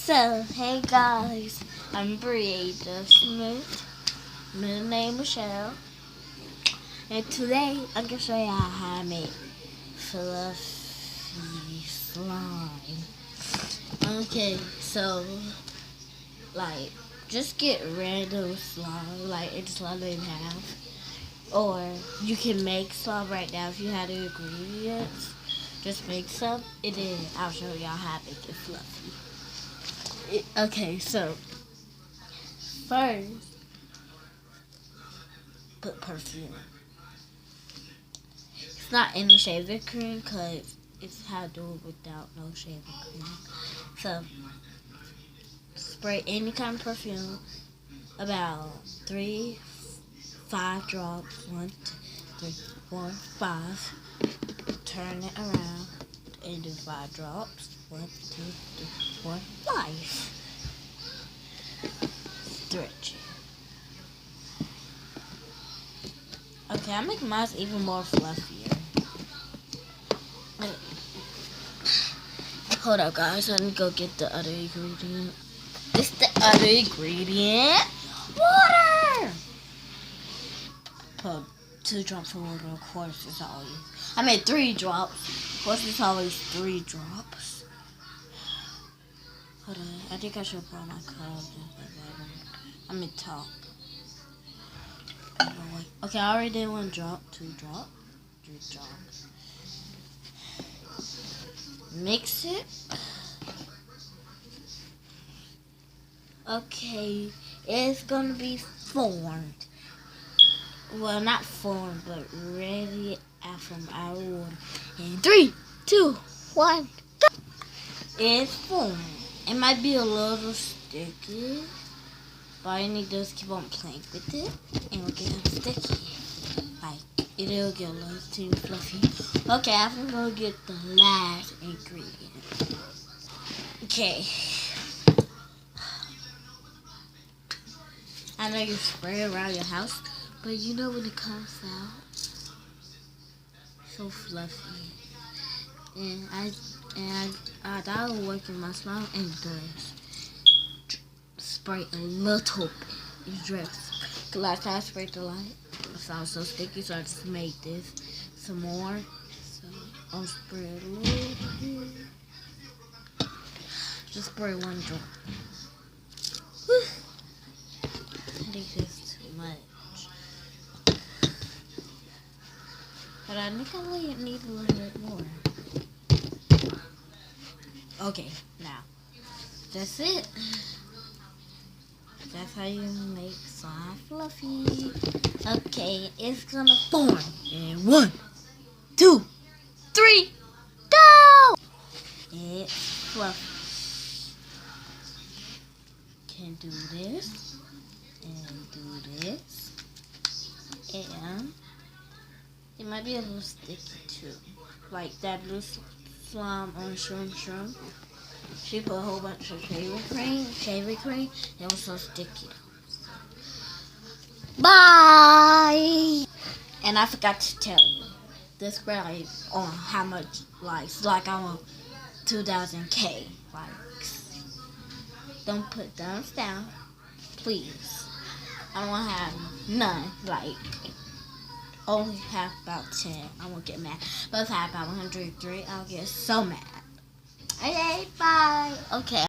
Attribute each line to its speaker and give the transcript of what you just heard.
Speaker 1: So, hey guys, I'm Breeda Smith, middle name Michelle, and today I'm gonna show you how I make fluffy slime. Okay, so just get random slime, any slime that you have, or you can make slime right now if you have the ingredients. Just make some, and then I'll show y'all how to make it fluffy. Okay, so first, put perfume. It's not any shaving cream because it's how to do it without no shaving cream. So, spray any kind of perfume, about 5 drops. 1, 2, 3, 4, 5. Turn it around and do 5 drops. 1, 2, 3, 4, 5. Stretch it. Okay, I'm making mine even more fluffier. Hold up, guys. I need to go get the other ingredient. This is the other ingredient. Water! Put 2 drops of water. Of course, it's always. I made 3 drops. Of course, it's always 3 drops. Hold on. I think I should put my cup. I'm in top. Okay, I already did 1 drop, 2 drop, 3 drops. Mix it. Okay, it's gonna be formed. Well, not formed, but ready from our water. In 3, 2, 1, go! It's formed. It might be a little sticky. But all you need to do is keep on playing with it, and it'll get sticky. It'll get a little too fluffy. Okay, I'm gonna get the last ingredient. Okay. I know you spray it around your house, but you know when it comes out, so fluffy. And I thought it would work in my slime, and it does. Spray a little bit. You dress. Last time I sprayed the light, it sounds so sticky, so I just made this some more. So I'll spray a little bit. Just spray 1 drop. Whew. I think that's too much. But I think I need a little bit more. Okay, now that's it. That's how you make slime fluffy. Okay, it's gonna form. And 1, 2, 3, go! It's fluffy. Can do this and do this, and it might be a little sticky too, like that blue slime on shroom. She put a whole bunch of shaving cream. It was so sticky. Bye! And I forgot to tell you, this spray on how much likes. Like I want 2,000K likes. Don't put thumbs down, please. I don't want to have none. Only have about 10. I won't get mad. But if I have about 103, I'll get so mad. Okay, bye. Okay.